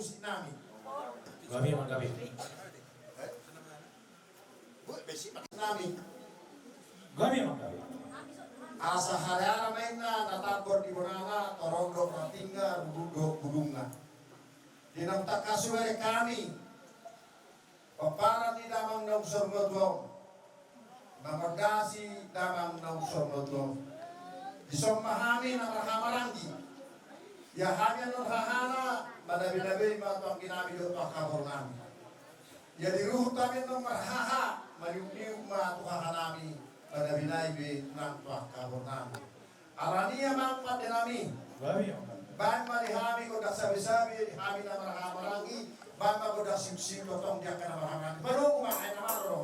kusi nami. Kami man kami. Besi nami. Kami man kami. Asa hariara main na natabor di bonana torondok na tinggal budunga. Dinang takasuere kami. Paparan di damang ng sornodlong. Mamagasi damang ng sornodlong. Isong mahami na rahamaranggi. Ya hanya nun rahana madabi-dabi matang ginamit ang kabor namin. Ya diruhut kami ng marhaha maliw-liw matuhahan namin madabi-dabi ng kabor namin. Arania mangpat namin. Kami man kami. Ban malihami ko dah sabi-sabi hami na marahamarangi ban ko dah sip-sip tong dia kana marahamangi. Baru kumain na maro.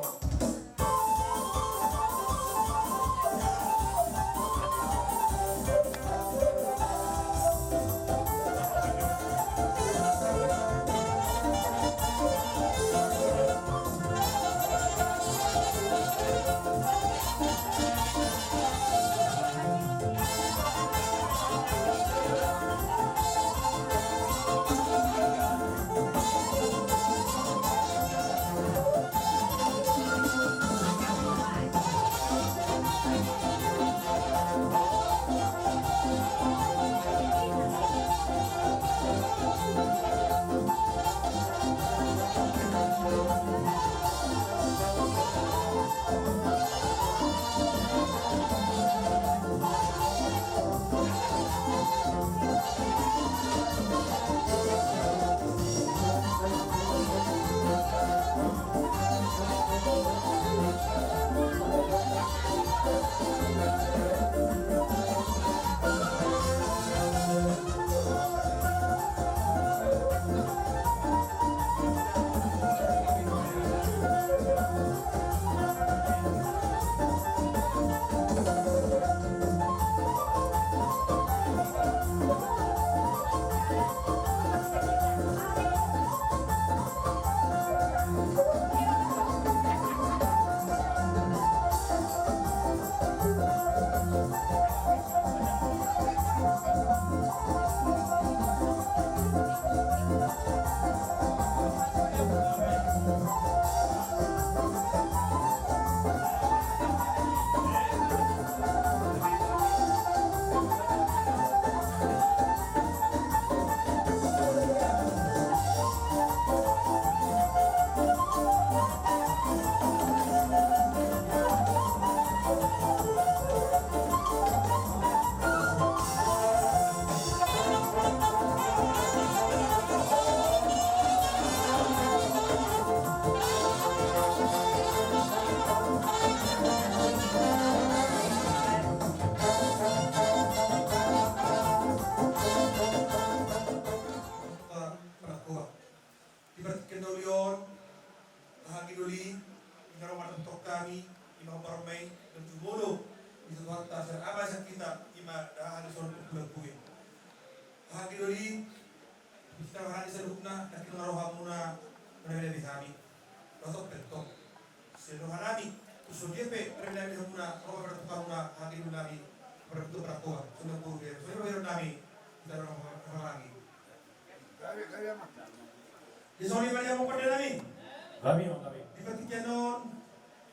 Kami man kami. Di Patikanon,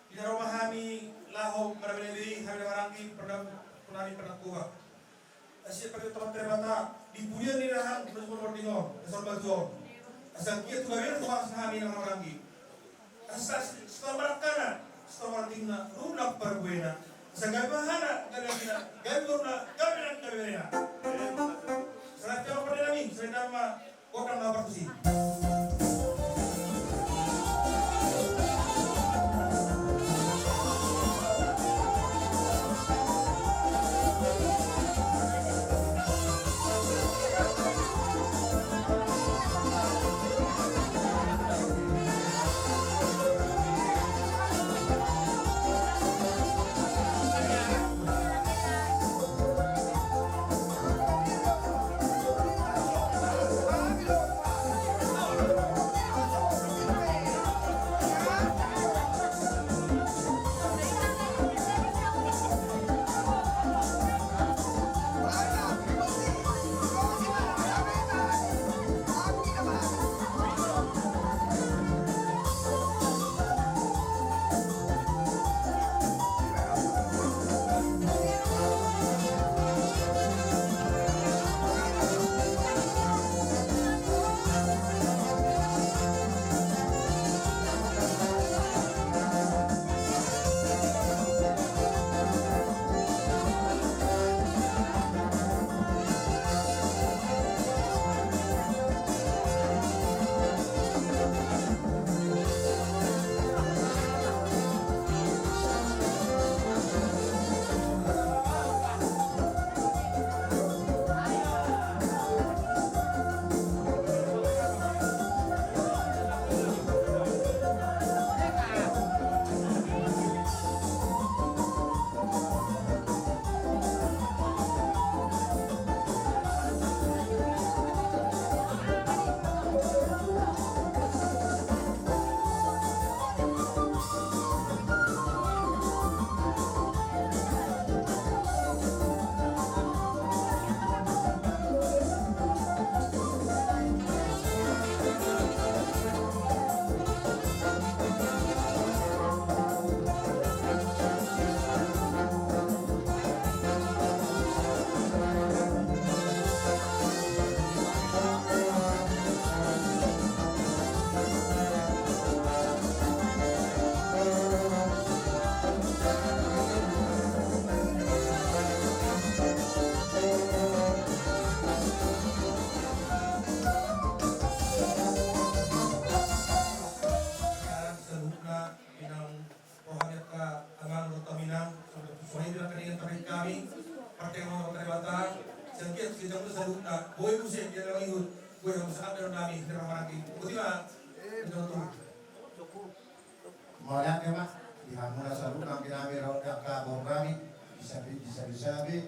pinaromahami, lahog, marami hamilawarangi, punami pernah Asyik pada teman-teman mata, dipunya ni rahan, menurut ordinor, asal batuan. Asal kia tu gawin, tu harus hami hamilawarangi. Asal setelah merakana, setelah tingna, lunak perbuena. Asal gawin gawin. Salah tiap pada nami, saya nama orang lapar tu sih. Jadi jamu sa luna, boy ko siya, kaya lang yun, boy ang masakap meron namin, hindi naman marami. Buti ba? Ito na to. Maulang ya mak, dihamuna sa luna, ginamit raw ka borami, disabi,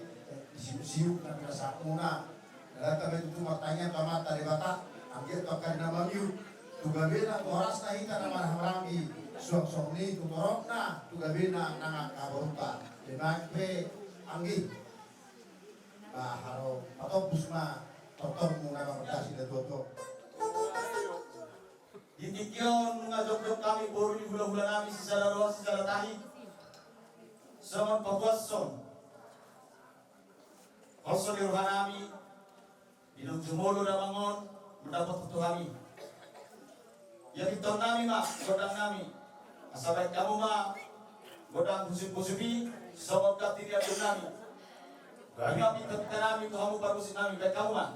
siu-siu na pinasa muna. Dalam kami itu matanya kama tali bata, ambil tu akan nama miu, tu gabena tu horas na hita nama harambi, suak ni tu torok na, tu gabena nanga kaboruta, demak pe anggi, haro atau busma, totor muna berkasih dan toto. Ditikyon nga jok-jok kami boro ni hula-hula namin si Salaroa, si Salatahi. Saman pagwason. Oso di ruha namin. Binong jumolo na mangon, mendapat putu kami. Ya kita namin ma, godang namin. Asabay kamu ma, godang busip-busipi, sabab katiri adun namin. Kami kita namin, tuhamu barusin namin, baik kamu ma.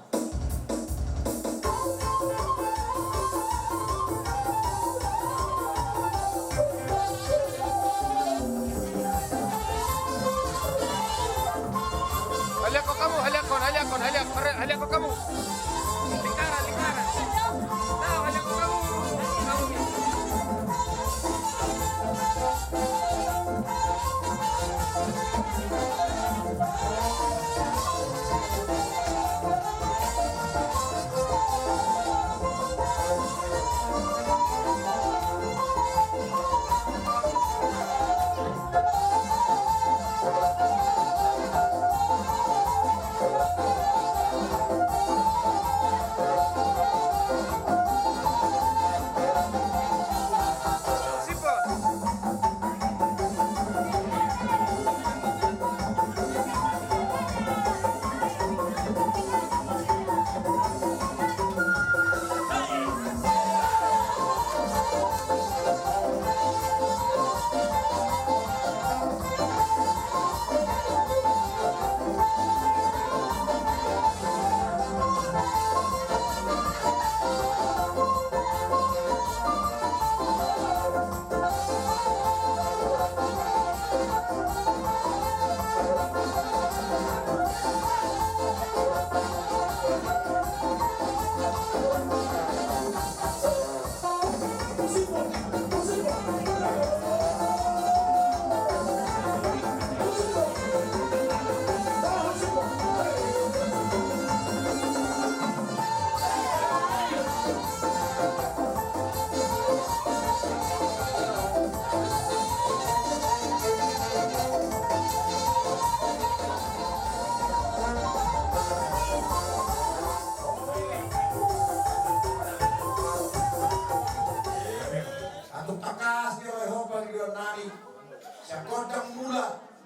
Haliak ko kamu. Lingkaran. Tahu haliak ko kamu.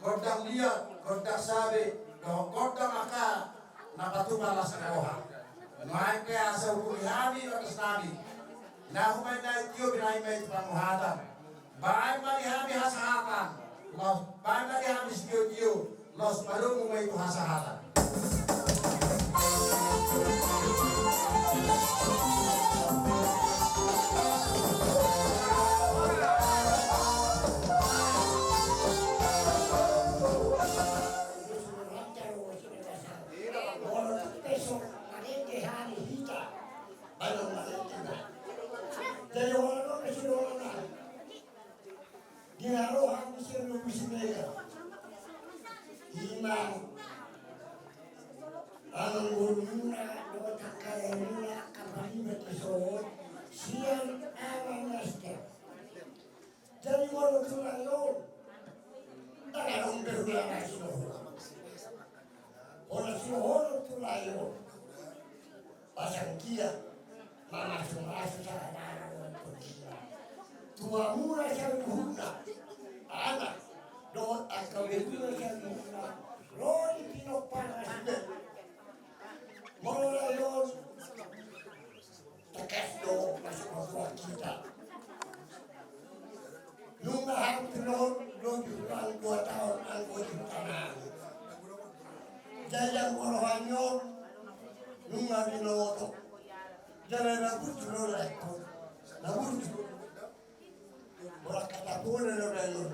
Godang liat, godang sabe, godang maka napatu balas karoha. Main ke asa hukumi hami atas nabi. Nah humai na tio binai mai pamuhatan. Baik mali hami hasahatan. Los baik mali hami tio los baru humai itu hasahatan. Jadi walau tulang yun, tagalong berulang na sinuhon. Orang sinuhon tulang yun, pasang kia, mamasong-aso sa hanaran ng pagkila. Tumamura siya nuhuna, anak, doon at kawigura siya nuhuna, Lord, pinagpangasibet. Mula yun, takas doon na sa mga kita. Nung nahapilon, ang 2 tahun ang tanah. Dahil ang korohan yun, nung nabinoto, dahil nabutro na ito, nabutro. Wala katapunan na yun.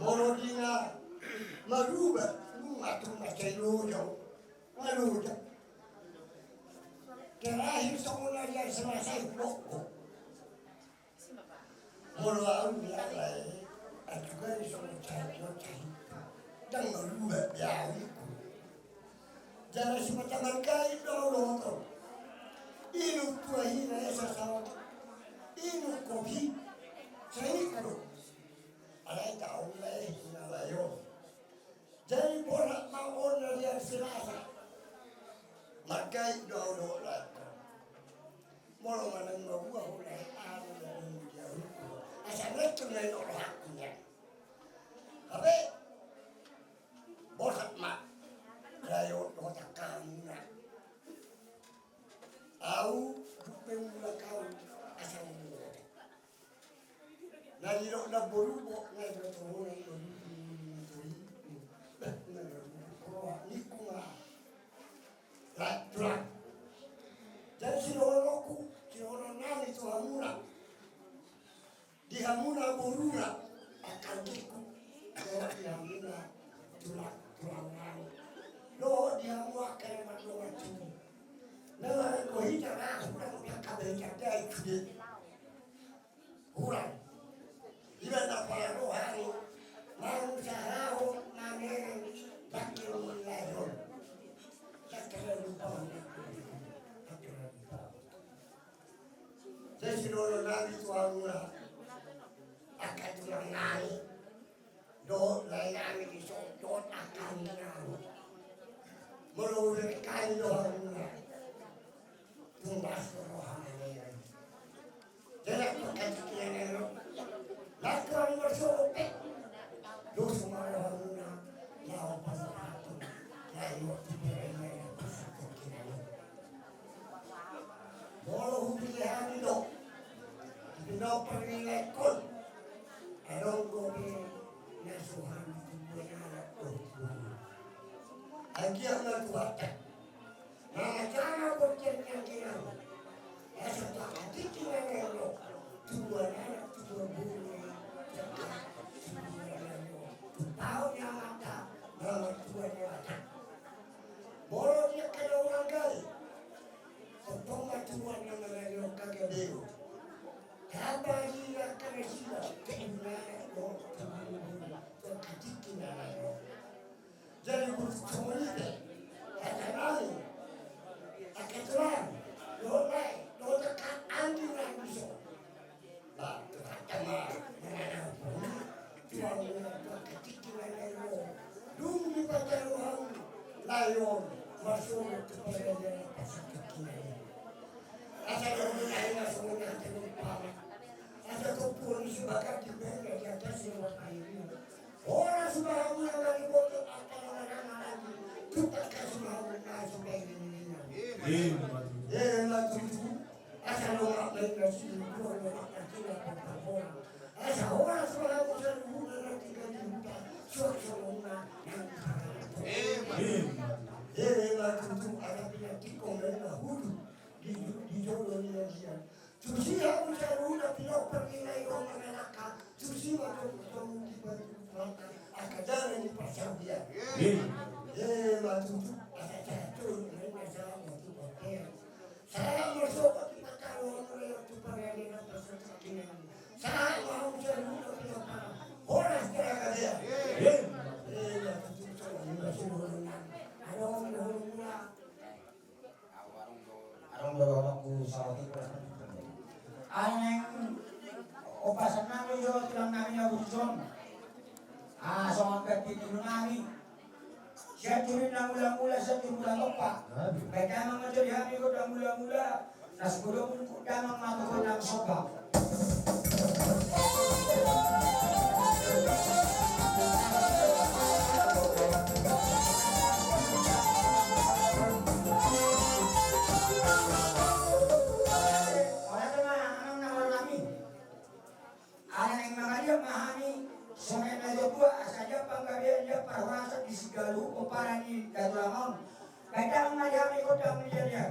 Moro di nga, maruba, nung atong nasaylo yun, Ngaluda. Terakhir sa una yan selesai bloko. Mula ang nilay at juga isang cahit dan merubah biawiku. Jangan semacam kait dulu tu. Inu tuahina esa sawat. Inu kopi. Saya ikut. Ada tahu leh nalayo. Jadi borak maon dari selasa. Makai dulu lah. Mula mana ngabua oleh aru dari jauh. Asal itu lain orang akunya. Tapi borak mak. Layo otak kamu nak. Au pemula kau asal mula. Nadi dok nak berubah ngai bertemu ni kuma. Lah tulang. Jadi si orang nani tu hamuna. Di hamuna boruna akan diku. Di hamuna tulang nani. Lo dia mua kaya maklo macam. Nah, kau hidup lah, orang yang kaya jadi itu. Orang, dia nak payah rohani, mahu sahau, mana bagi layon. Sekarang lupa. Jadi orang nani tuan mula, akan tuan nani, do layan di do akan nani. Menurut kain doang mula. Tumbas rohani. Jangan pakai kian lakukan bersope. Dosa rohani. Lawan pasatu. Lalu tidak pasatu kian. Walau pilihan itu, tidak pergi lekon. Adong gobi nasuhan benar. Agian nak buat. Nah, jangan bercerita kita. Asa tak hati kita nelo. Tuan anak tuan bumi. Tahu yang mata. Nama tuan yang mata. Boleh dia kena orang kali. Potong tuan yang nelo kagak dego. Kabar dia kena sila. Kena lo. Tuan hati kita nelo. Jadi bersemuanya. Ada lagi. Aketuan, dolai, dolekat anjuran bisa. Lah, terutama mengenai tuan tuan ketikiran layon. Dulu di baca ruang layon masuk kepada dia pasal kekiran. Asal orang masuk nanti lupa. Asal kumpul sebagai di bawah di atas semua air. Orang semua yang lagi bodoh akan orang lagi. Kita kasih mahu nasi begini. Lah tuju asal orang lain nasi orang nanti nak berapa asal orang semua orang bukan nanti kan kita suasana lah tuju ada penyakit komen dahulu di jodoh ni dia susi aku selalu nak pilih pernilai orang mereka susi macam kamu di bawah akan jalan di pasar dia lah tuju asal satu mereka sama. Saya masuk ke kalau orang itu pergi nak bersesakinan. Saya mau jadi orang terangkan dia. Arong lorong ku sawati kurang. Aneng opasan nami yo tilang nami yo bujon. Soal kaki dulu nami. Siya tuloy na mula-mula sa tumula-lupa. Kaya tamang majorihani ko na mula-mula. Nasiguro ko tamang matukoy ng sopa. Wala naman, anong nawala namin? Alang ang mga liyak mahani. Sungai Najabua saja panggabian dia perwasa di Sigalu Oparani Datulamon. Kadang najami kota menjadi.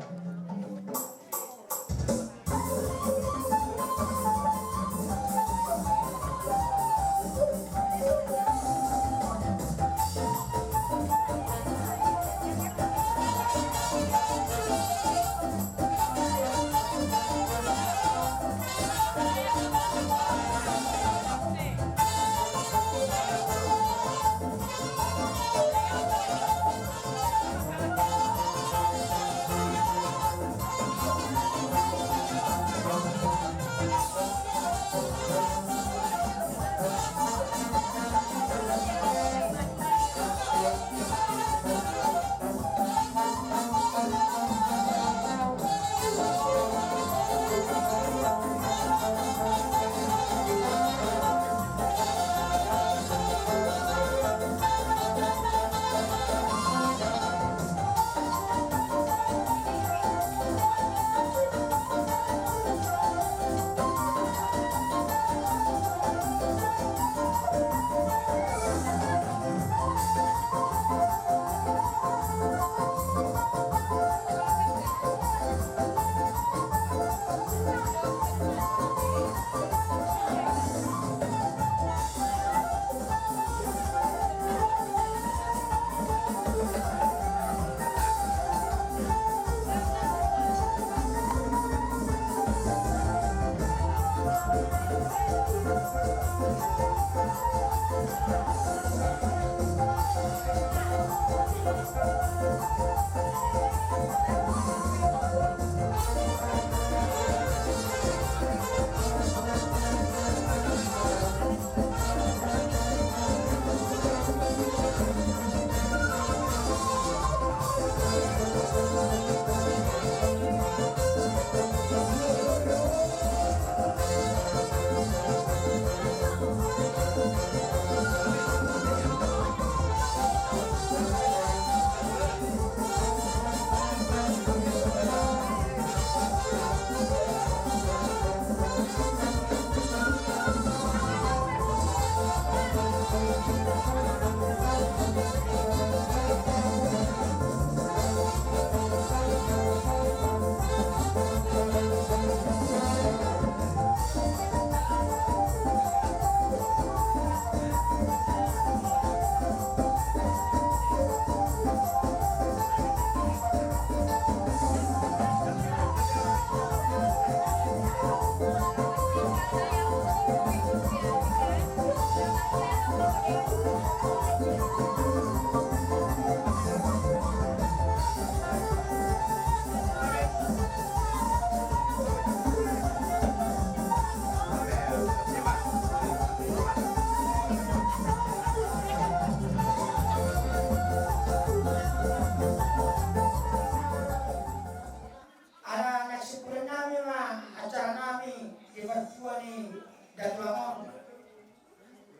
sekolah nami mah acara nami di Mertua ni Datuangon.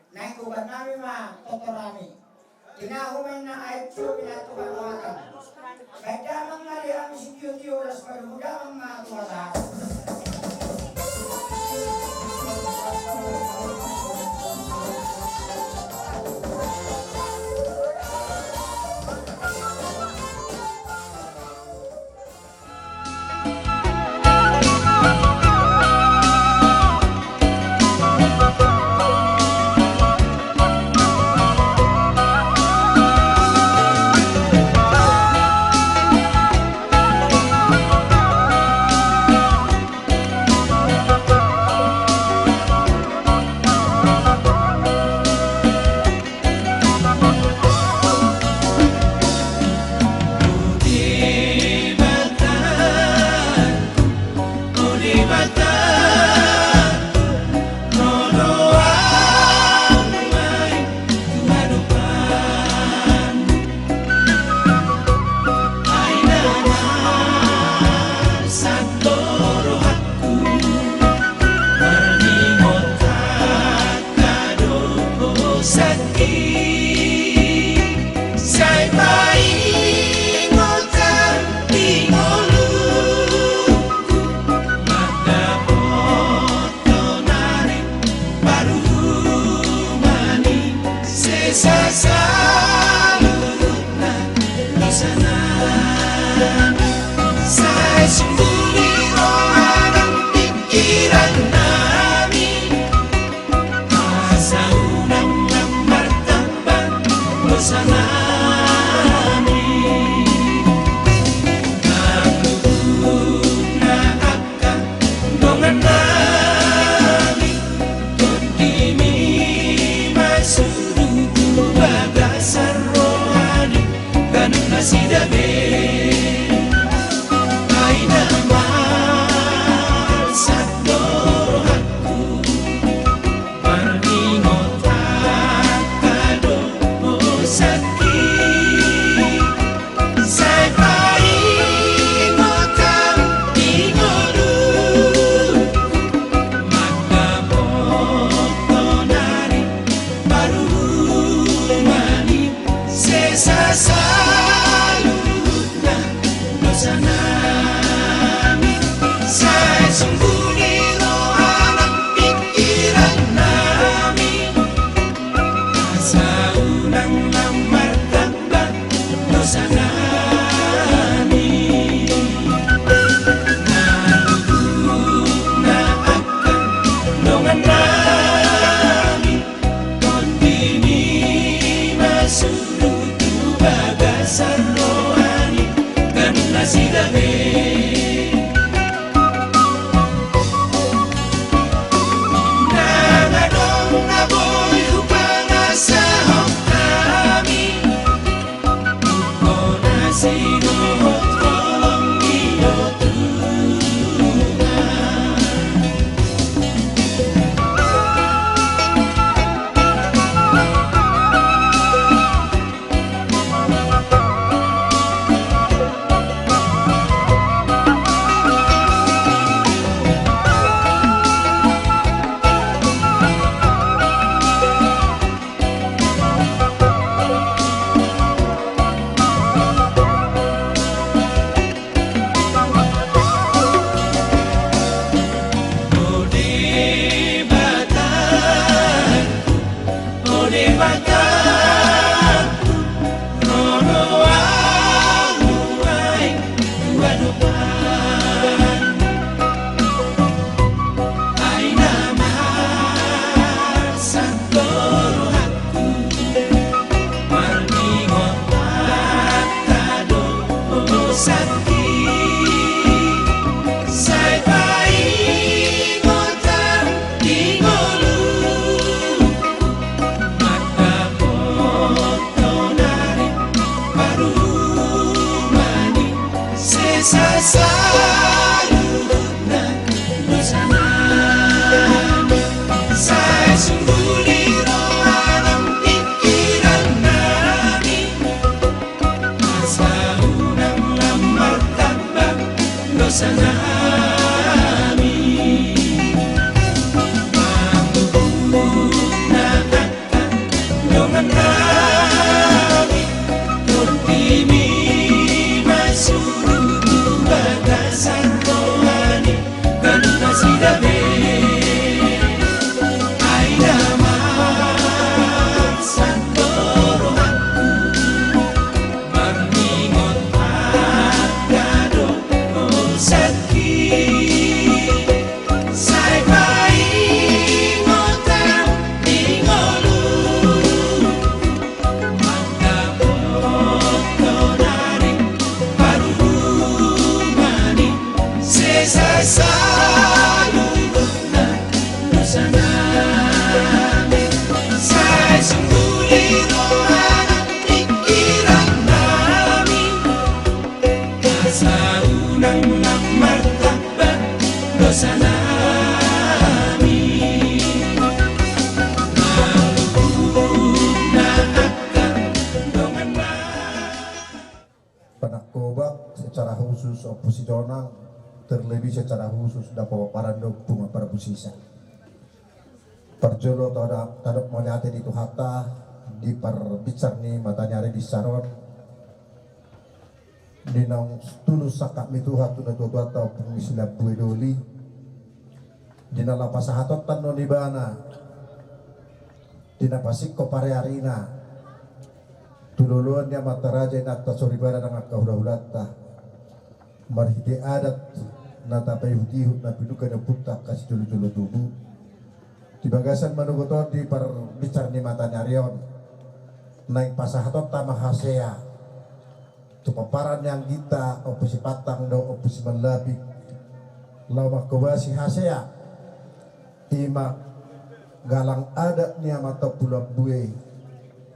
Naik kuban nami mah totor nami. Kinahuman na ay tuwa pinatukan wakan. Baik damang ngali kami si Tiyo-Tiyo oras baru damang matuwasan. sa salubungan dosa namin sa isang bulirahan ang pikiran namin sa unang magmartabat dosa namin malubog na akandongan na. Panakobak secara khusus oposisional, terlebih secara khusus dapat parandok bunga para busisa. Perjolo tadok melihat itu hatta di perbicar ni matanya di saron di nang tulus sakak mitu hatu na tuwa tau pengisila bue doli di nala pasahatot tan non ibana di napasik ko pare arina tululuan dia mataraja nakta soribara nang akahula-hulata marhide adat nata payuti na pinuka na putak kasi dulu-dulu tubuh di bagasan manugoto di perbicar ni mata nyarion naik pasahatot tama hasea tu paparan yang kita opisi patang do opisi melabik lama kebasi hasea ima galang adat ni amata pulak bue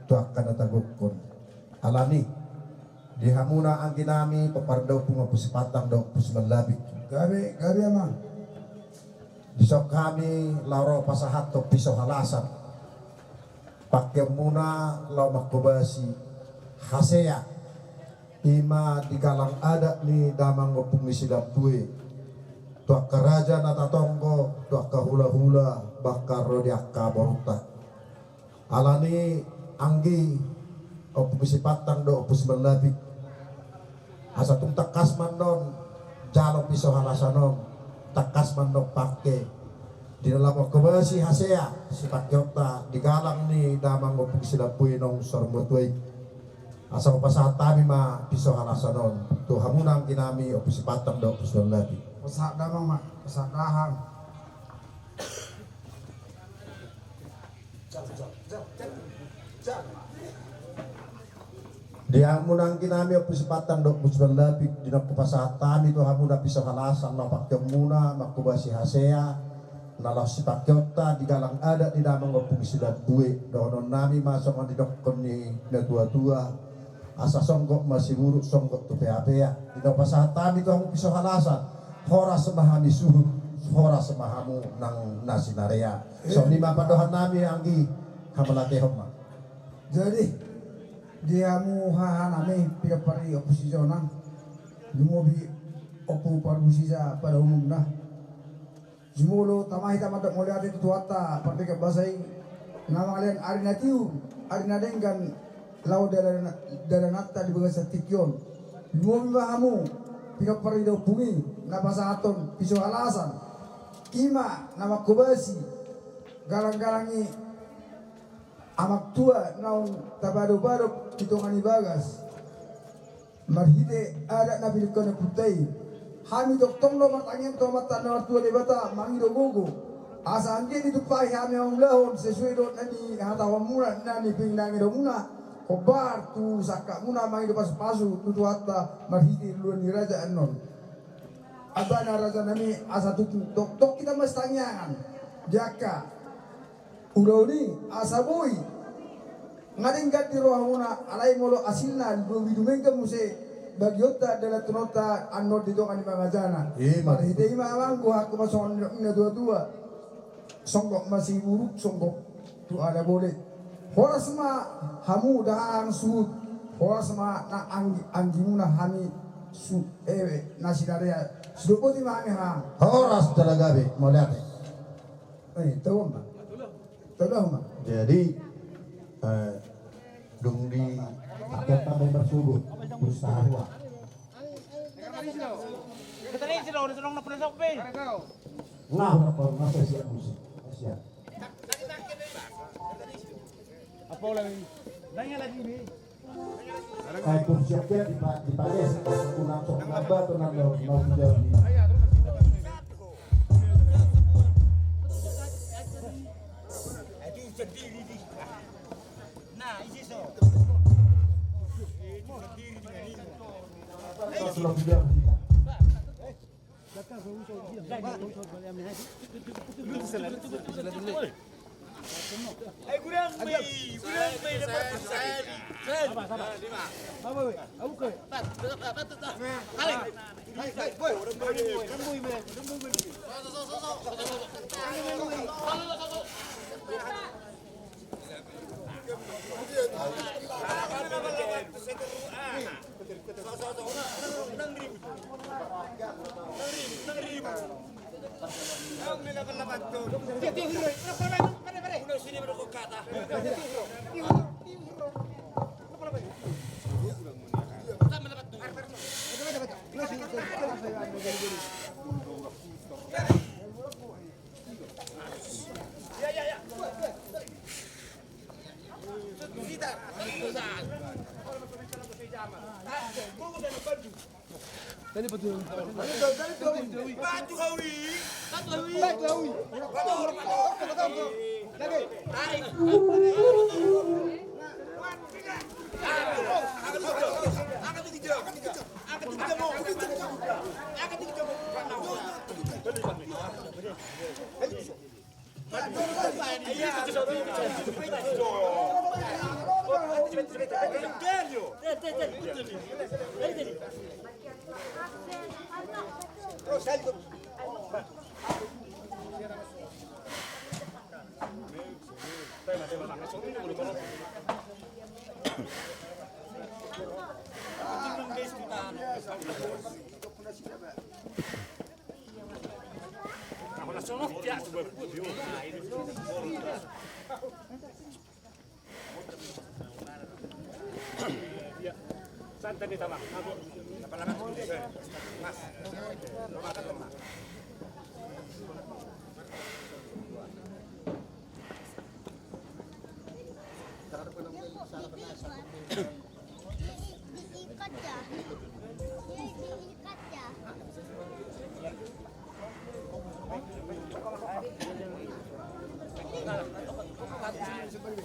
tu akan natagukun alani di hamuna ang ginami papardaw pung opisi patang do opisi melabik gabi ama disok kami laro pasahat to piso halasan pakai muna lau makobasi hasea ima di galang adat ni damang ngopung isilap bue tuak keraja nata tonggo tuak kahula-hula bakar rodiaka boruta alani anggi opung isipatang do opus melabik asa tung takas mandon jalop piso halasanon takas mandok pakai di dalam kebasi hasea si pakyota digalang ni damang ngopung silapui nong sormutui asal pasat tami ma piso halasanon tu hamunang kinami opisi patang do opus lagi pasak damang ma pasak dahang dia munang kinami opisi patang do opus lagi di dalam pasat tami tu hamuna piso halasan no pakai muna makubasi hasea nalau si pakyota di galang adat di damang ngopung silapui donon nami masuk di dokon ni tua-tua asa songgok masih buruk songgok tu pea-pea di dalam pasat tami tu hamu piso halasan hora semahami suhu hora semahamu nang nasi narea so ni mapadohan nami anggi hamalate homa jadi dia mu hahanami pihak-pihak oposisional lumobi opu parusisa pada umumnya jumulo tamahi tamadak molihat itu tuata partai bahasai nama kalian arina tiu arina dengan lau dari nata di bahasa tikyon lumobi bahamu pihak-pihak dopungi nama sahaton piso alasan kima nama kubasi galang-galangi amak tua naung tabado-bado hitungan ibagas marhite ada nabi kono putai hami doktong lo matangin to mata na tua debata mangido gogo asa anje ditupai hami ang lahon sesuai do nani hatawa muna nani pingnangi do muna kobar tu saka muna mangido pas-pasu tutu hatta marhite luan ni raja anon abana raja nami asa tutu doktok kita mas tanyangan jaka uroni asa boy ngading gati rohamuna alai molo asilna do widumenga muse bagiota dala tunota anno dito kan mangajana mari hite ima mangko aku mason na dua songgok masih buruk songgok tu ada boleh hora sama hamu dahang suut hora sama na anggimuna hami su nasi daria sudopoti mami ha horas dalagabe moliate tahu ma jadi dung di paket tambah bersubuh berusaha ruang nah apa siap musik siap Apa lagi? Nanya lagi ni. Kau siapnya dipakai kurang sok apa tu nak mau jadi Sudah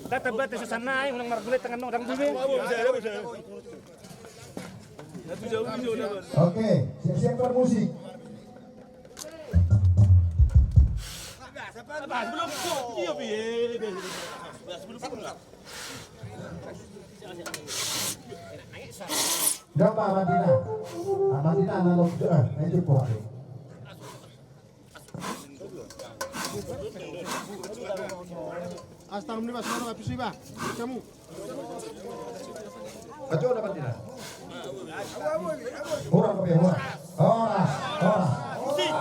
Data sa sanay unang margulit ang orang bumi. Oke, siap-siap bermusik. Berapa Madinah? Madinah nalog nanti po. Hasta lumlima sana habis iba. Kamu. Baca udah Madinah. Murah kopi murah. Ora. Musik.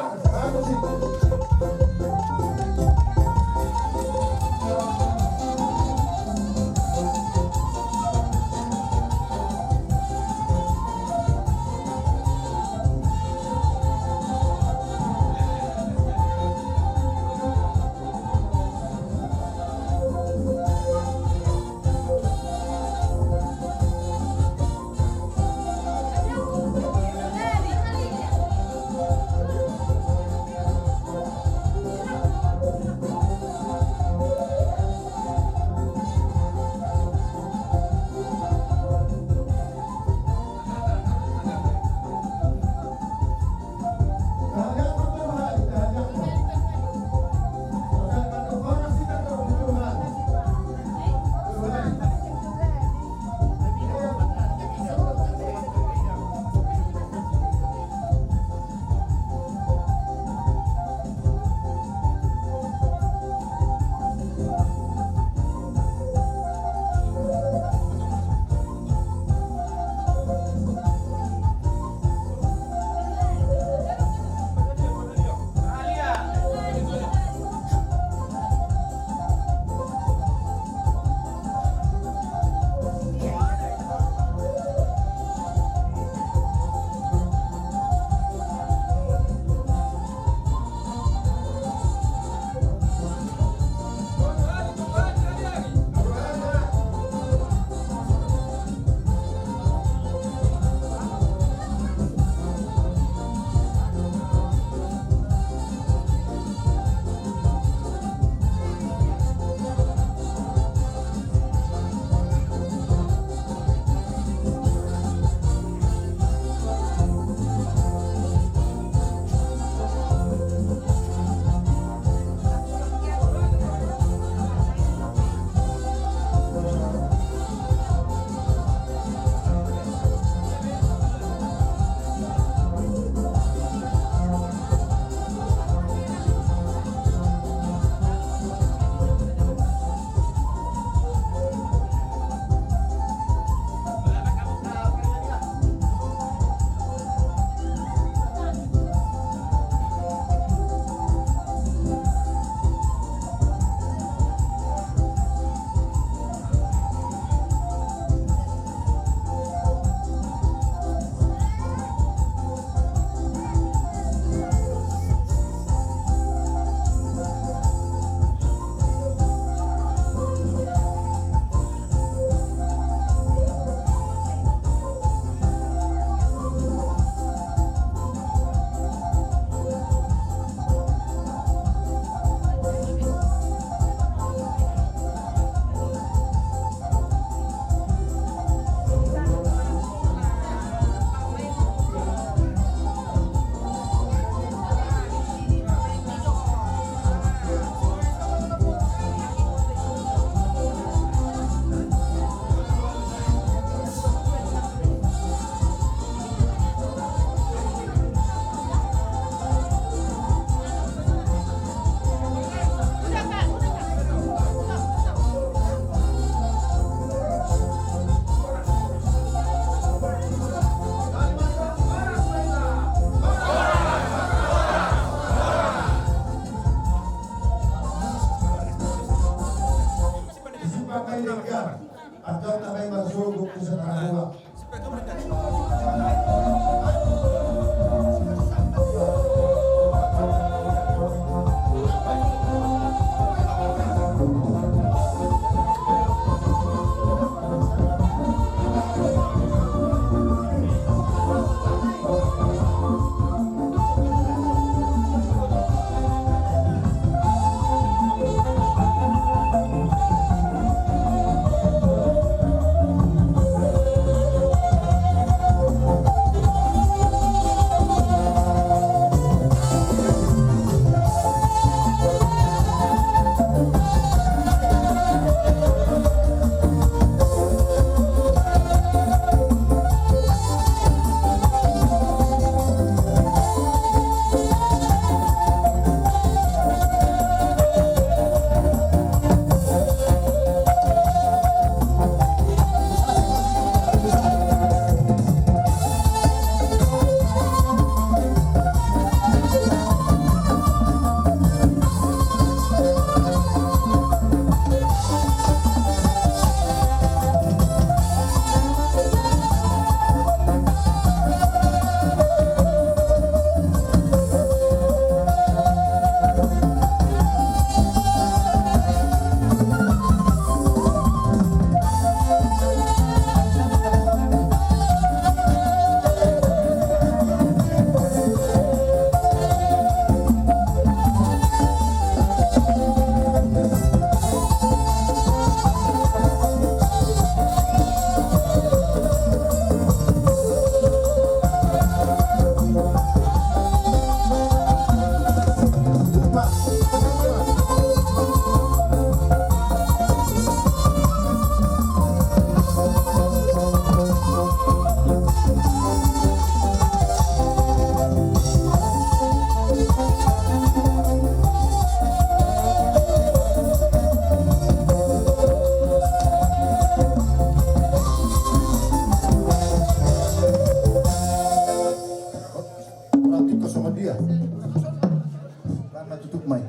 tutup mai.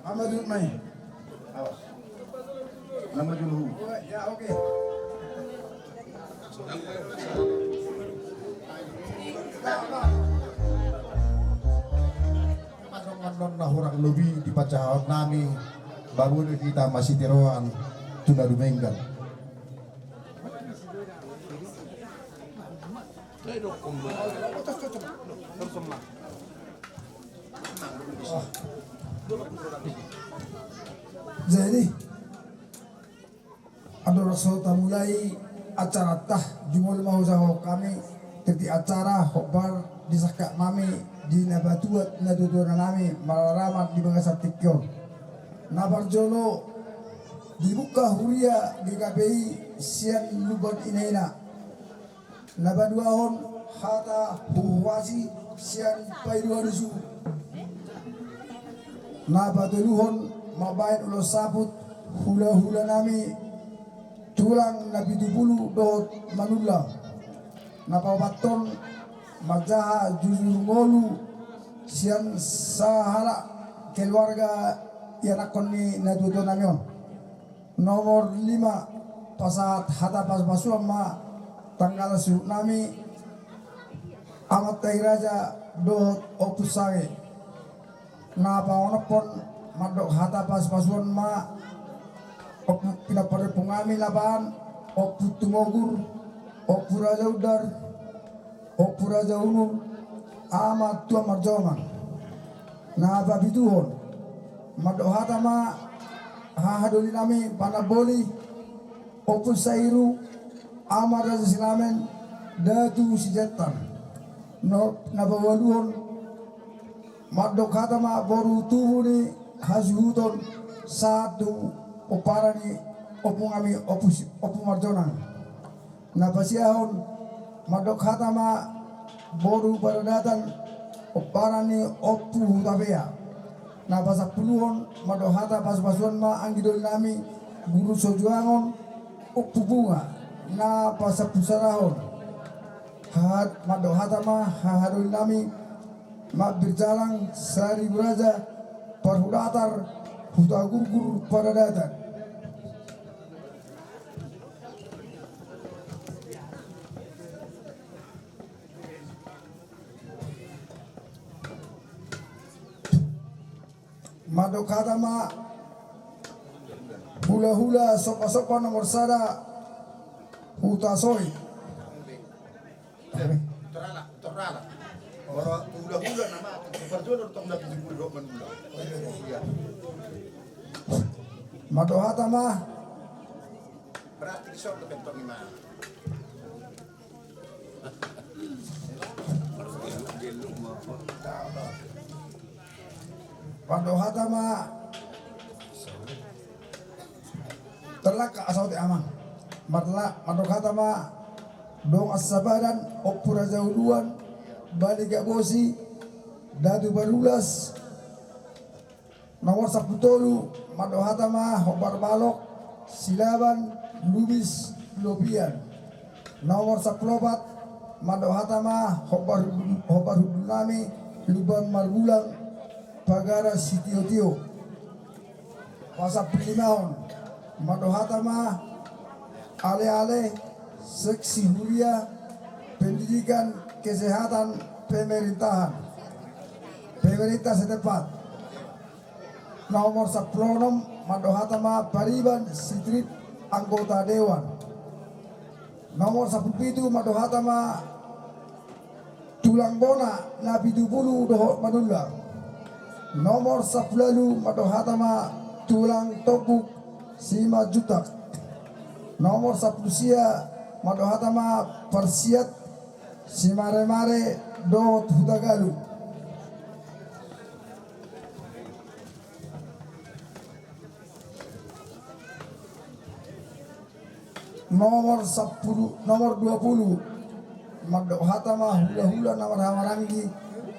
Ama duduk mai. Awas. Nama dulu. Ya oke. Madong na hurang lubi di pacahot nami bago na kita masih tiroan tuna dumenggan. Jadi ada rasul mulai acara tah jumul mau saho kami ketika acara hobar disakak mami di nabatuat nadudona nami malaramat di bangsa tikyo nabar jolo dibuka huria di KPI sian luban inaina nabaduahon hata huwasi sian paidua dusu nabatuluhon mabain ulo sabut hula-hula nami tulang nabi dubulu dot manula napawaton majaha jujur ngolu sian sahala keluarga yanakon ni nadudo namyon nomor 5 pasat hata pas masuam ma tanggal suh nami amat raja dot opusage napa onopon madok hata pas masuan ma opu pinapare pungami laban opu tumogur opu raja udar opu raja unum amat tua marjoma na babituhon madok hata ma hahadoli nami panaboli opu sairu amat raja silamen datu sijetan no nabawaluhon madok hata ma boru tuhuni hasuhuton satu oparani opung ami opu marjonan napasiahon madok hatama boru paradatan oparani opu tabea napasapuluhon madok hata pas-pasuan ma anggidol nami guru sojuangon opu bunga napasapusarahon hat madok hatama hahadol nami ma berjalan seribu raja parhudatar huta gurgur pada datang madok kata ma hula-hula sopa-sopa nomor sada huta soy Terala. Orang hula-hula nama perjuangan untuk mendapat hula manula. madohata mah Berarti kisah untuk bentuk lima. madohata mah terlaka asal ti amang madohata mah dong asabadan opura jauduan balik bosi dadu barulas nomor 10 madohata mah hobar balok silaban lubis lopian nomor 14 madohata mah hobar hudunami luban marbulang pagara sitio-tio pasap 5 madohata mah ale-ale seksi huria pendidikan kesehatan pemerintah setempat nomor 10 madohata ma pariban sitrit anggota dewan nomor 17 madohata ma tulang bona nabi dubulu dohot manula nomor 10 madohata ma tulang topuk 5 juta nomor 10 sia madohata ma persiat si mare-mare dot hutagalu nomor 10 nomor 20 madohata ma hula-hula namar hamarangi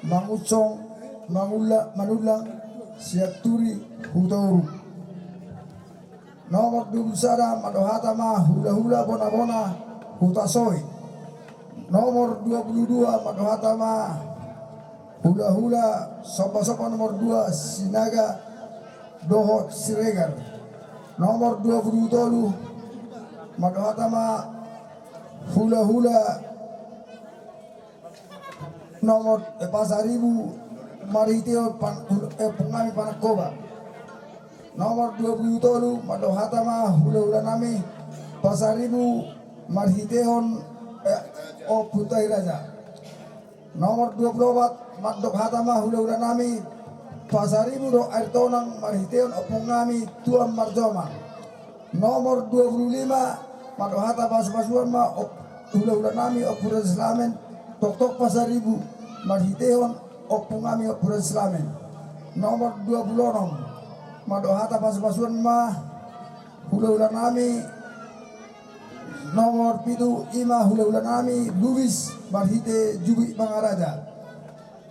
mangucong manulang siap turi hutauru nomor 21 madohata ma hula-hula bona-bona hutasoy nomor 22 madohata ma Hula-hula sopa-sopa nomor 2 Sinaga Dohot Siregar. Nomor 27 Madohatama hula-hula nomor Pasaribu Mariteo Pungami Panakoba. Nomor 27 Madohatama hula-hula nami Pasaribu Marhiteon Putai Raja. Nomor 24 Madok Hatama hula-hula nami Pasaribu do Airtonang Marhiteon Opungami Tuan Marjoma. Nomor 25 Madok Hata Pasapasuan ma hula-hula nami Opura Islamen Tok Pasaribu Marhiteon Opungami Opura Islamen. Nomor 26 Madok Hata Pasapasuan ma hula-hula nami nomor 7 Ima hula-hula nami Luis Marhite Jubi Mangaraja.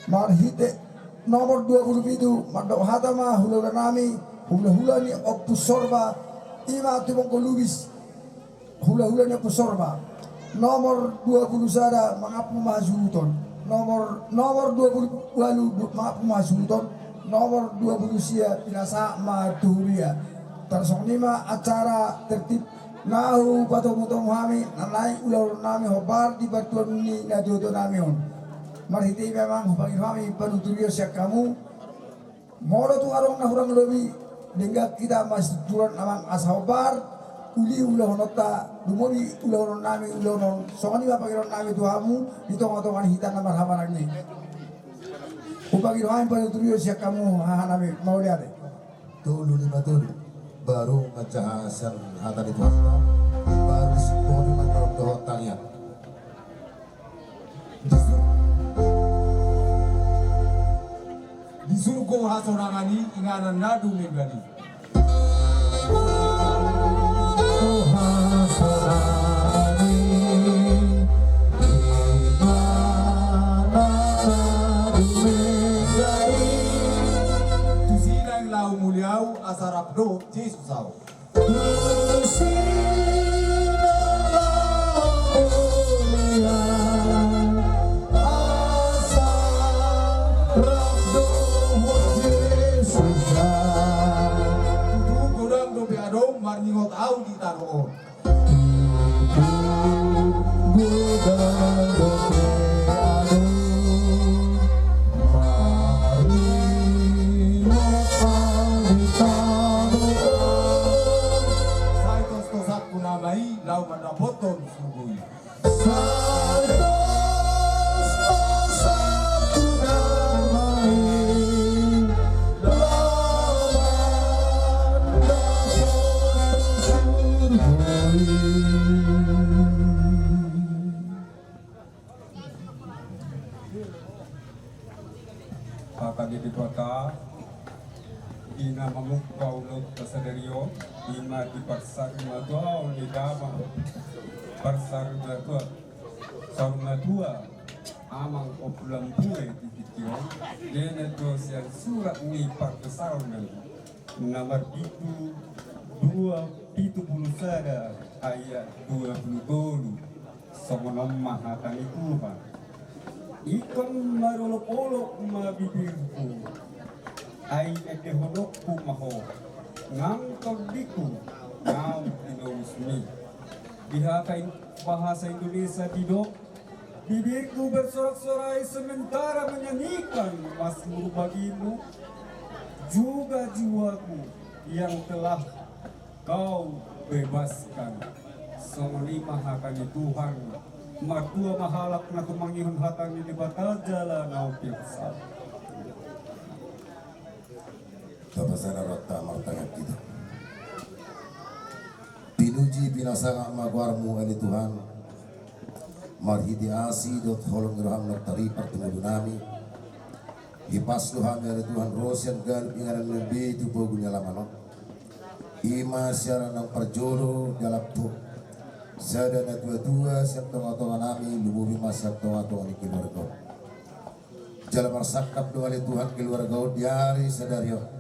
Marhite nomor 27 Madok Hatama hula-hula nami hula-hula ni Opus Sorba Ima Tibongko Luis hula-hula ni Opus Sorba. Nomor 20 sada Mangapu Mahasuton. Nomor 20 Mangapu Mahasuton. Nomor 20 sia Pinasa Maturia. Tarsong 5 acara tertib nahu patong-patong kami nanai ular nami hobar di batuan ni najoto nami on. Marhiti memang hubangin kami penuturio siak kamu. Moro tu arong nahurang lebih dengan kita masih turan amang ashobar uli ulah nota dumobi ulah nami ulah non soalnya apa kira nami tuamu di tong-tongan hitam nama hamaran ni. Hubangin kami penuturio siak kamu nami mau lihat. Tulu 5 tulu. Baru ngejahasan hata di puasa baru sepuluh di mangrove dohot talian disuruh kau hasorangani inganan nadu megani lau muliau asarap do Jesus au. Gudang do biadong marningot au di taroon. Gudang do lau madapoton sugui. Pagi di kota ina mamukau lo pasadario ima di pasar matua di dama pasar matua saruna tua amang opulam pue di kitio dene dosian surat ni pasar nomor itu 2 sada ayat 20 somonom mahatani tuhan ikon marolopolo mabibirku ay ekehonokku maho ngang kagdiku ngau tinausmi dihakain bahasa Indonesia didok bibirku bersorak-sorai sementara menyanyikan mazmur bagimu juga jiwaku yang telah kau bebaskan songli mahakani Tuhan matua mahalak na tumangihon hatang di batal jalan au piaksa Tapasana rata martanya kita. Pinuji pinasanga magwarmu ani Tuhan. Marhidi asi dot holong roham noktari pertemu nami. Hipas Tuhan dari Tuhan rosian gal ingaran lebih tu bogunya lamano. Ima siara nang perjolo jalap tu. Sada na tua siap tonga-tonga nami lumubi masak tonga-tonga ni keluarga. Jalan marsakap doa Tuhan keluarga diari sadario.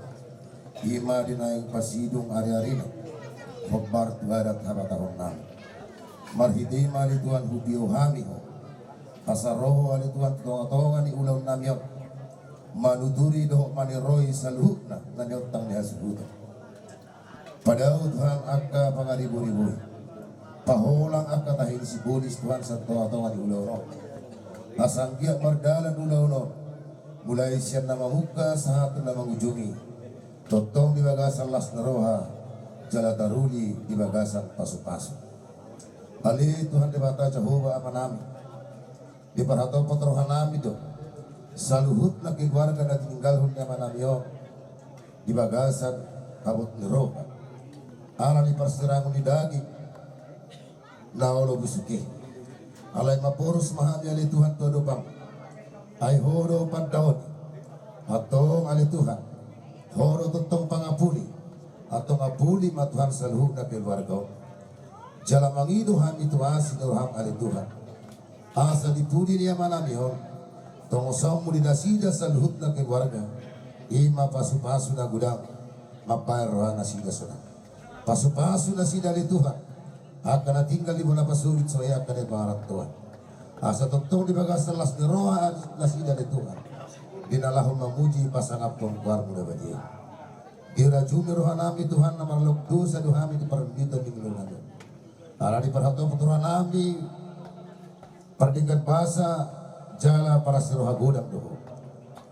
Ima dinaing pasidung ari-arina Hobbar tuhadat habatahon nami Marhidima li Tuhan hubio hami Pasaroho ali Tuhan tonga-tonga ni ulaw nami manuturi doh maniroi saluhna nanyotang ni hasuhuta. Padahal Tuhan akka pangaribu-ribu. Paholang akka tahin si bulis Tuhan sa toa-toa di ulau-ulau. Asanggia mardalan ulau-ulau. Mulai siya na mamuka sa hatun na mangujungi. Totong di bagasan las naroha. Jala daruli di bagasan pasu-pasu. Ali Tuhan dibata Jehovah apa nami. Di perhatian potrohan nami do. Saluhut na keluarga na tinggal hunya manamyo. Di bagasan kabut niroha. Ala ni persirangun di daging. Naolo busuki. Alay maporos mahami ali Tuhan todo bang. Ay horo pandaon. Atong ali Tuhan. Horo totong pangapuli. Atong apuli matuhan saluhut na keluarga. Jala mangido ham itu asin ham ali Tuhan. Asa dipuli niya manamyo. Tongosong muli nasida saluhut na keluarga. Ima pasu-pasu na gudang. Mapayrohan na sida sunang. Pasu-pasu na sida li Tuhan. Akan na tinggal di bola pasulit saya akan di barat Tuhan. Asa totong di bagasan las neroa na sida li Tuhan. Dinalahon memuji pasangap pengkuar muda badia. Dirajumi rohanami Tuhan na marlok dosa dohami di perbitan di milungan. Ala di perhatian puturan nami. Perdingkat bahasa jala para siroha godam doho.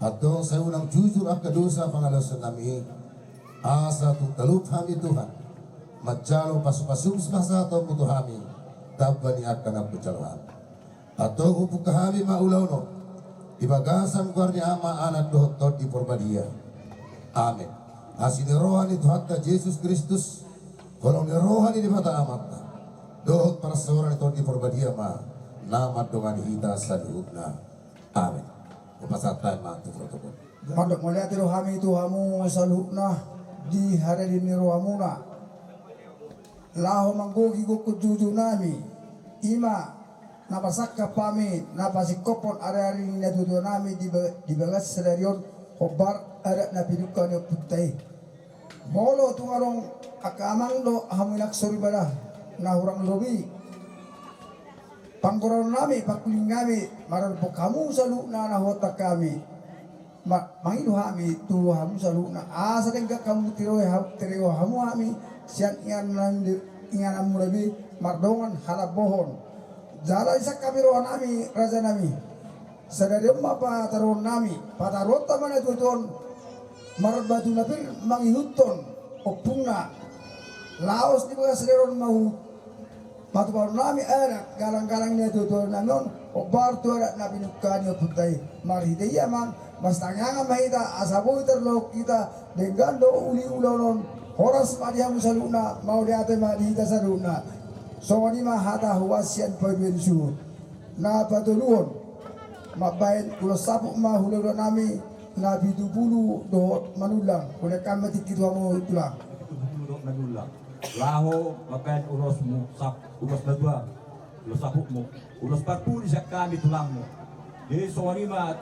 Atau saya ulang jujur akka dosa pangalasan nami. Asa tutalup hami Tuhan. Majalo pasu-pasum semasa atau butuh hami. Tabani akan aku jalan. Atau hubuk kami maulauno. Di bagasan kuarnya ama anak dohot di porbadia. Amin. Asini rohani Tuhan Yesus Kristus. Kalau ni rohani di mata amatna. Dohot para seorang itu di porbadia ma. Nama dengan hita saduhna. Amin. Upasatan mantu protokol. Mandok melihat rohami Tuhamu saluhna di hari ini rohamuna. Laho manggogi gukut juju nami. Ima napasakka pami napasikopon ari-ari na dudu nami di bagas sedarion hobar ada na pinukan yung putay. Molo tungarong akamang lo hamunak soribara na hurang lobi. Pangkoron nami pakuling kami maron po kamu salu na nahota kami. Mangido kami tu hamu salu na asa dengga kamu tiro hamu kami sian ingan mulabi mardongan halap bohon. Jala isak kami rohan nami raja nami. Sadarium apa taron nami patarota mana tuton marot batu napir mangihuton opungna laos di bawah sederon mau batu baru nami anak galang-galang ni tuton nanon obar tu ada nabi nukani oputai marhidaya man mas tangangan mahita asabu terlok kita dengan do uli ulonon horas padihamu saluna mau diate mahita saluna songoni mahata huasian paybensu na patuluon mabain ulos sapuk mahulero nami nabi dubulu do manulang oleh kami tikitu amu tulang dubulu manulang laho mabain ulosmu sap ulos badua ulos sapukmu ulos parpuli sak kami tulangmu jadi songoni mah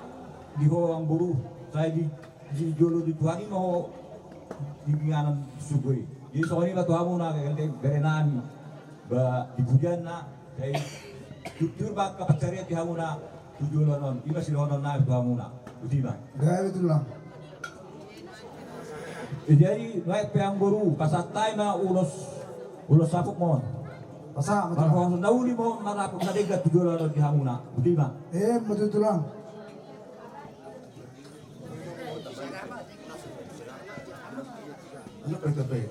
di ho ang buru saya di jolo di Tuhan mo di nganan sugoi jadi songoni mah tuamu na kagande berenami ba dibujan na kay tutur ba kapacariat di hamuna tujuan non iba silonon na tuamu na utiba gaya tulang jadi naik peang buru pasatay na ulos sapuk mo pasang kalau nauli mo marapok na degat tujuan non di hamuna utiba betul tulang ano pagkabay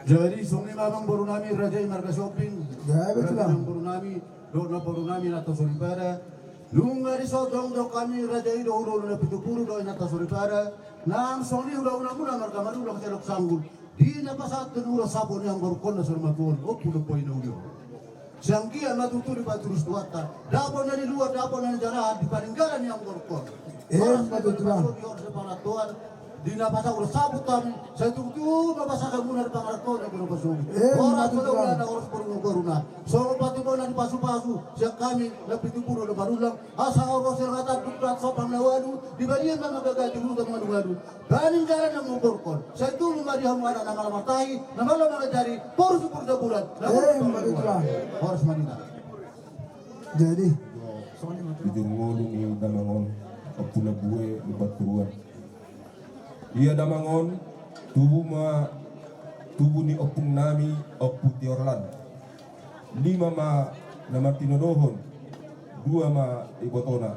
Jadi sungai mamang baru nami Raja Marga Shopping. betul lah. Baru nami, doa baru nami nato soripara. Lunga di sodong do kami Raja Ido udah na pitupuru do nato soripara. Nang soni udah mula marga maru udah kelok sanggul. Di napasat udah sabun yang baru kona sormakon. Pulo poin udah. Sangkia matuturi paturus tuata. Dapon na di luar, dapon na di jalan di paninggalan yang baru kona. Betul lah. di napasa ulo sabut kami saya tunggu mapasa kagunar pangarto na kuno pasung ora matutulan. tulo na oras corona so pati mo na pasu-pasu siya kami lapit puro na barulang asa oras sir ngata duklat so panglawalu di balian na magagati ruta mga lugalu banin jalan ng mungkorkon saya tulo mari hamana na malamatay na mga jari por supur da bulan matutulan. oras manila Jadi, Jujur ngolong iya damangon apuna buwe lubat turuan. Iya damangon tubuh ni opung nami opu tiorlan. 5 ma nama tinodohon, 2 ma ibotona.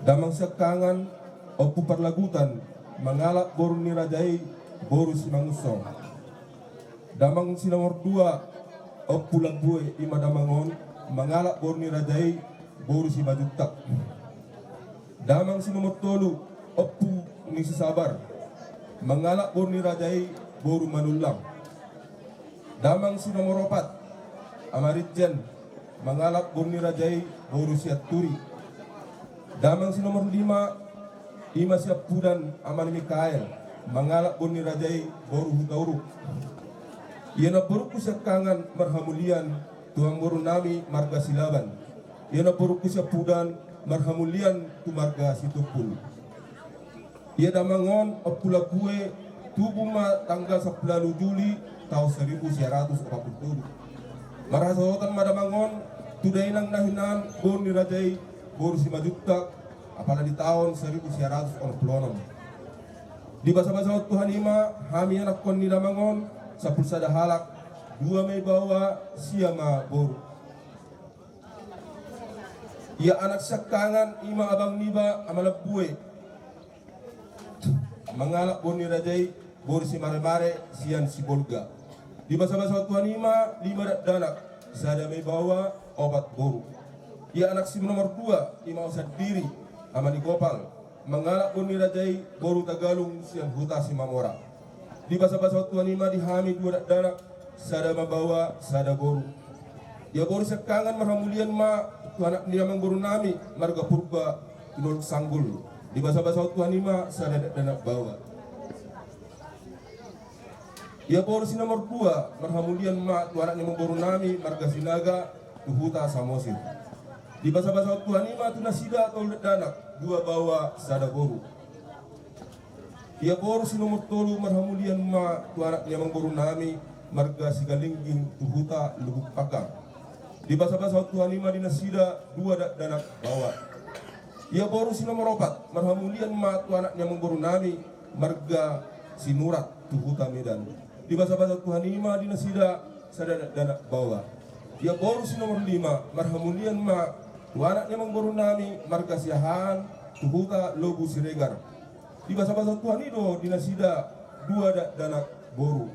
Damang sekangan opu parlagutan mangalap boru ni rajai boru si mangusong. Damang si nomor 2 opu labuwe ima damangon mangalak borni rajai boru si majutak. Damang si nomor 3 oppu ni si sabar mangalak borni rajai boru manulang. Damang si nomor 4 amaritjen mangalak borni rajai boru si aturi. Damang si nomor 5 ima si apudan aman Mikael mangalak borni rajai boru hutauruk. Iana beruku sekangan marhamulian tuang boru nami marga silaban. Iana beruku sepudan marhamulian tu marga situpul. Ia damangon opula kue tubuh ma tanggal 10 Juli tahun 1947. Marasotan madamangon tudai nang nahinan boru ni rajai boru si majutak apalagi tahun 1946. Di basa-basa Tuhan ima kami anak kon ni damangon sapul sada halak 2 Mei bawa siama boru. Ia anak sekangan ima abang niba amalap bue. Mangalak boni rajai boru si mare-mare sian si bolga. Di basa-basa Tuhan ima 5 danak sada Mei bawa obat boru. Ia anak si nomor 2 ima usad diri amani gopal. Mangalak boni rajai boru tagalung sian huta si mamora. Di basa-basa Tuhan ima dihami 2 danak sada mabawa sada boru. Ya boru sekangan marhamulian ma tu anak dia mangboru nami marga purba tulul sanggul. Di basa-basa Tuhan ima sada danak bawa. Ya boru si nomor 2 marhamulian ma tu anak dia mangboru nami marga sinaga tuhuta samosir. Di basa-basa Tuhan ima tu nasida tol danak 2 bawa sada boru. Ya boru si nomor 3 marhamulian ma tu anak dia mangboru nami marga sigalingging tuhuta lubuk pakang. Di basa-basa Tuhan ima dinasida 2 danak bawa. Ia boru si nomor 4 marhamulian ma tu anaknya mengboru nami marga sinurat tuhuta Medan. Di basa-basa Tuhan ima dinasida sada danak bawa. Ia boru si nomor 5 marhamulian ma tu anaknya mengboru nami marga siahan tuhuta lobu siregar. Di basa-basa Tuhan ido dinasida 2 danak boru.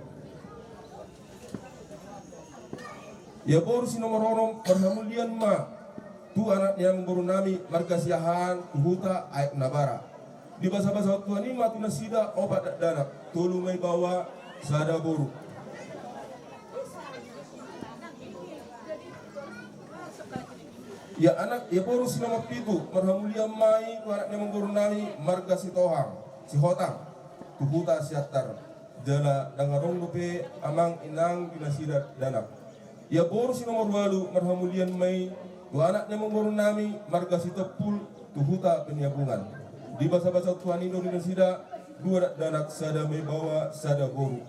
Ya boru si nomor 6 marhamulian ma tu anaknya mengboru nami marga siahan tuhuta aib nabara. Di basa-basa Tuhan ima tu nasida obat danak tolu Mei bawa sada boru. Ya anak ya boru si nomor 7 marhamulian mai tu anaknya mengboru nami marga si tohang si hotang tuhuta siatar jala dangarong lupe amang inang dinasida danak. Ya boru si nomor 8 marhamulian mai tu anaknya mengboru nami marga si tepul tuhuta penyabungan. Di basa-basa Tuhan Indo dinasida 2 danak sada Mei bawa sada boru.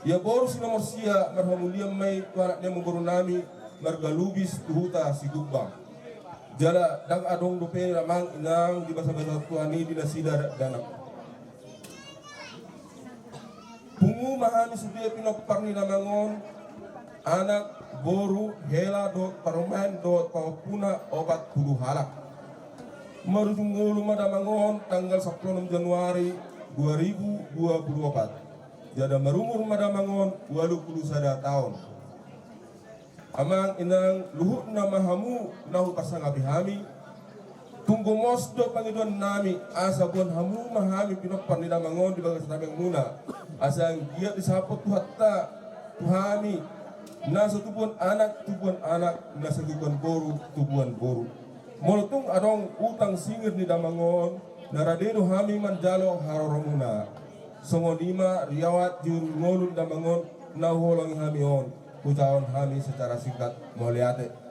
Ya boru si nomor sia marhamulian mai tu anaknya mengboru nami marga lubis tuhuta si gubbang. Jala dang adong dupe ramang inang di basa-basa Tuhan ini dinasida danak. Pungu mahami sudia pinopar ni namangon anak boru hela do parmen do puna obat puluh halak. Marujung ngulu madamangon tanggal 10 Januari 2024. Jada marumur madamangon 81 tahun. Amang inang luhut na mahamu nahu pasang abihami. Tunggu mosdo pangiduan nami asa buan hamu mahami pinopar ni damangon di bagas nameng muna. Asa giat disapot tuhatta tuhami. Nasa tubuhan anak, nasa tubuhan boru. Molotung adong utang singir ni damangon, naradeno hami manjalo haroromuna songonima riawat jurungolun damangon nauholongi hami on ucapan kami secara singkat moliate